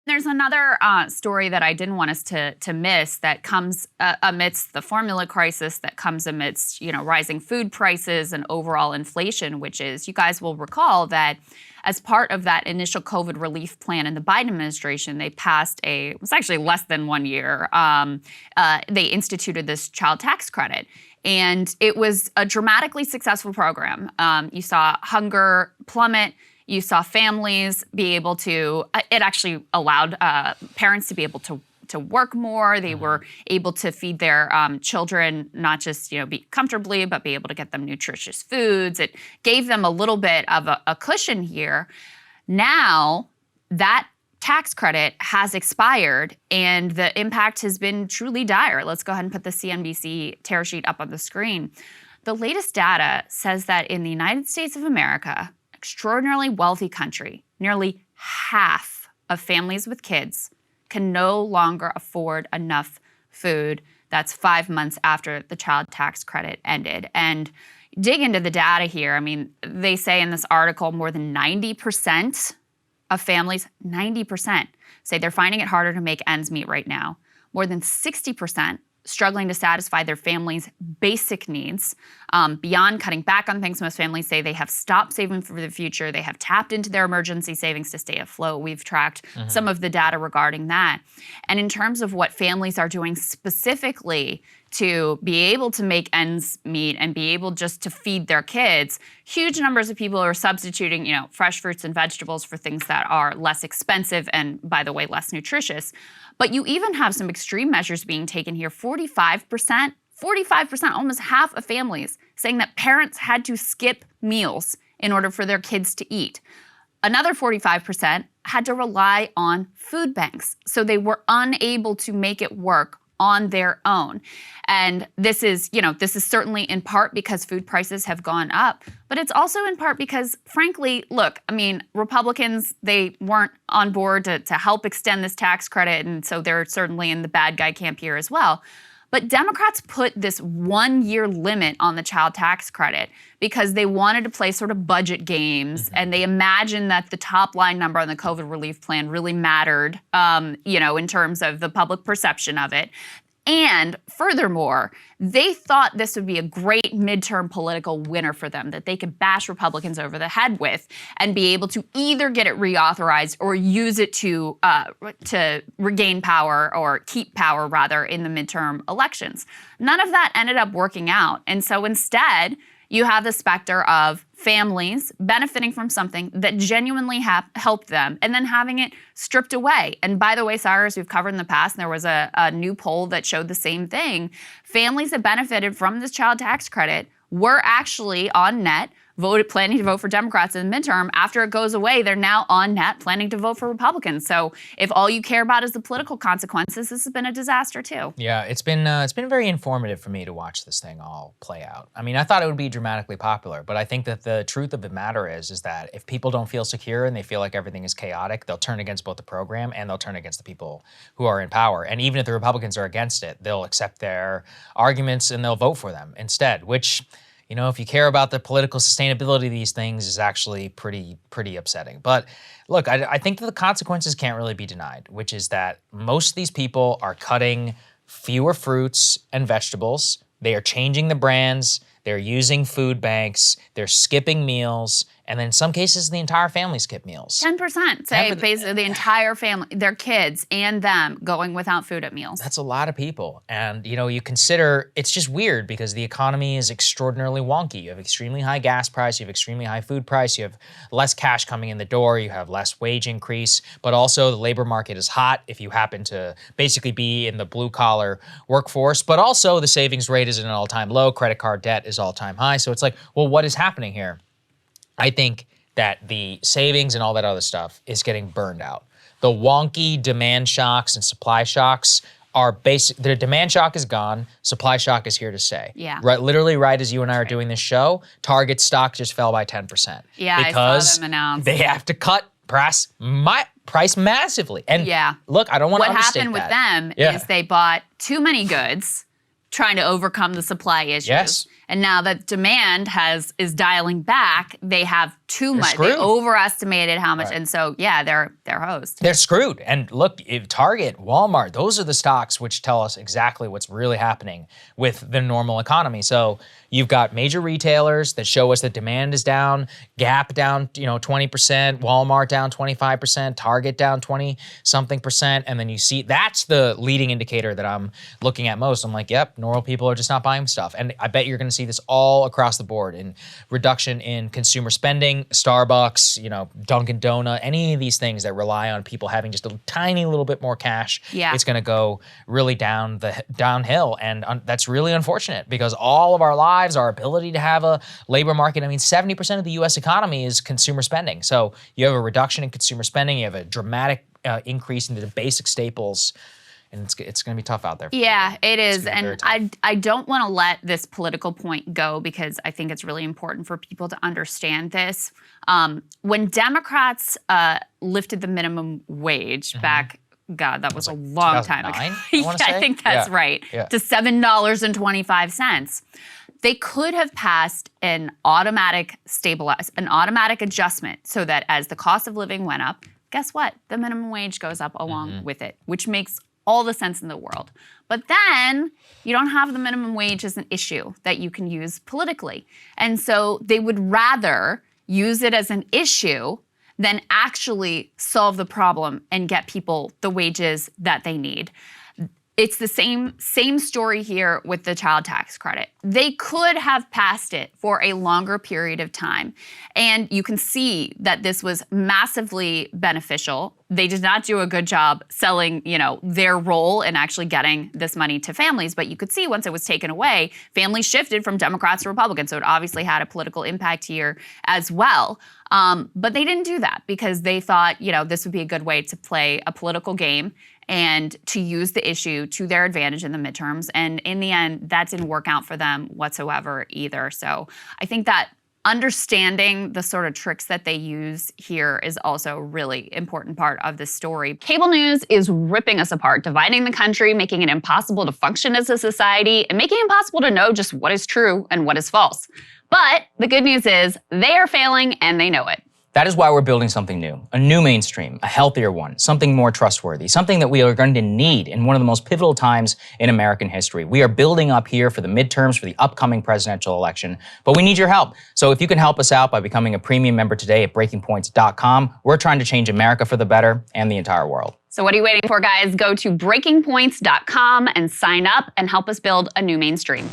There's another story that I didn't want us to miss that comes amidst the formula crisis, that comes amidst, rising food prices and overall inflation, which is, you guys will recall that as part of that initial COVID relief plan in the Biden administration, they passed it was actually less than 1 year, they instituted this child tax credit. And it was a dramatically successful program. You saw hunger plummet. You saw families be able to, it actually allowed parents to be able to work more. They were able to feed their children, not just, be comfortably, but be able to get them nutritious foods. It gave them a little bit of a cushion here. Now that tax credit has expired and the impact has been truly dire. Let's go ahead and put the CNBC tear sheet up on the screen. The latest data says that in the United States of America, extraordinarily wealthy country, nearly half of families with kids can no longer afford enough food. That's 5 months after the child tax credit ended. And dig into the data here. I mean, they say in this article more than 90% of families, 90%, say they're finding it harder to make ends meet right now. More than 60% struggling to satisfy their family's basic needs. Beyond cutting back on things, most families say they have stopped saving for the future. They have tapped into their emergency savings to stay afloat. We've tracked some of the data regarding that. And in terms of what families are doing specifically to be able to make ends meet and be able just to feed their kids, huge numbers of people are substituting, fresh fruits and vegetables for things that are less expensive and, by the way, less nutritious. But you even have some extreme measures being taken here. 45%, almost half of families saying that parents had to skip meals in order for their kids to eat. Another 45% had to rely on food banks. So they were unable to make it work on their own. And this is certainly in part because food prices have gone up, but it's also in part because, frankly, look, I mean, Republicans, they weren't on board to help extend this tax credit, and so they're certainly in the bad guy camp here as well. But Democrats put this 1 year limit on the child tax credit because they wanted to play sort of budget games, and they imagined that the top line number on the COVID relief plan really mattered, in terms of the public perception of it. And furthermore, they thought this would be a great midterm political winner for them, that they could bash Republicans over the head with and be able to either get it reauthorized or use it to regain power, or keep power rather, in the midterm elections. None of that ended up working out. And so instead, you have the specter of families benefiting from something that genuinely helped them and then having it stripped away. And by the way, Saagar, as we've covered in the past, and there was a new poll that showed the same thing, families that benefited from this child tax credit were actually on net planning to vote for Democrats in the midterm. After it goes away, they're now on net planning to vote for Republicans. So if all you care about is the political consequences, this has been a disaster too. Yeah, it's been very informative for me to watch this thing all play out. I mean, I thought it would be dramatically popular, but I think that the truth of the matter is that if people don't feel secure and they feel like everything is chaotic, they'll turn against both the program and they'll turn against the people who are in power. And even if the Republicans are against it, they'll accept their arguments and they'll vote for them instead, which, if you care about the political sustainability of these things, is actually pretty upsetting. But look, I think that the consequences can't really be denied, which is that most of these people are cutting fewer fruits and vegetables. They are changing the brands. They're using food banks. They're skipping meals. And then in some cases, the entire family skip meals. 10%, say basically the entire family, their kids and them, going without food at meals. That's a lot of people. And, you consider, it's just weird because the economy is extraordinarily wonky. You have extremely high gas price, you have extremely high food price, you have less cash coming in the door, you have less wage increase, but also the labor market is hot if you happen to basically be in the blue collar workforce, but also the savings rate is at an all-time low, credit card debt is all-time high. So it's like, well, what is happening here? I think that the savings and all that other stuff is getting burned out. The wonky demand shocks and supply shocks are basic. The demand shock is gone. Supply shock is here to stay. Yeah. Right. Literally, right as you and I are doing this show, Target stock just fell by 10%. Yeah, because I saw them announce. They have to cut price massively. And look, I don't want to understate that. What happened with them is they bought too many goods, trying to overcome the supply issues. Yes. And now that demand is dialing back, they have too much. Screwed. They overestimated how much. Right. And so, yeah, they're hosed. They're screwed. And look, Target, Walmart, those are the stocks which tell us exactly what's really happening with the normal economy. So you've got major retailers that show us that demand is down, Gap down, 20%, Walmart down 25%, Target down 20-something%. And then you see, that's the leading indicator that I'm looking at most. I'm like, yep, normal people are just not buying stuff. And I bet you're going to see this all across the board in reduction in consumer spending, Starbucks, Dunkin' Donut, any of these things that rely on people having just a tiny little bit more cash. Yeah. It's going to go really downhill. And that's really unfortunate because all of our lives, our ability to have a labor market, 70% of the US economy is consumer spending. So you have a reduction in consumer spending, you have a dramatic increase in the basic staples, and it's going to be tough out there. Yeah, it is. And I don't want to let this political point go because I think it's really important for people to understand this. When Democrats lifted the minimum wage back, God, that was a long time ago. I think that's right, to $7.25. They could have passed an automatic adjustment so that as the cost of living went up, guess what? The minimum wage goes up along with it, which makes all the sense in the world. But then you don't have the minimum wage as an issue that you can use politically. And so they would rather use it as an issue than actually solve the problem and get people the wages that they need. It's the same story here with the child tax credit. They could have passed it for a longer period of time. And you can see that this was massively beneficial. They did not do a good job selling, their role in actually getting this money to families. But you could see once it was taken away, families shifted from Democrats to Republicans. So it obviously had a political impact here as well. But they didn't do that because they thought, this would be a good way to play a political game and to use the issue to their advantage in the midterms. And in the end, that didn't work out for them whatsoever either. So I think that understanding the sort of tricks that they use here is also a really important part of this story. Cable news is ripping us apart, dividing the country, making it impossible to function as a society, and making it impossible to know just what is true and what is false. But the good news is they are failing and they know it. That is why we're building something new, a new mainstream, a healthier one, something more trustworthy, something that we are going to need in one of the most pivotal times in American history. We are building up here for the midterms, for the upcoming presidential election, but we need your help. So if you can help us out by becoming a premium member today at breakingpoints.com, we're trying to change America for the better and the entire world. So what are you waiting for, guys? Go to breakingpoints.com and sign up and help us build a new mainstream.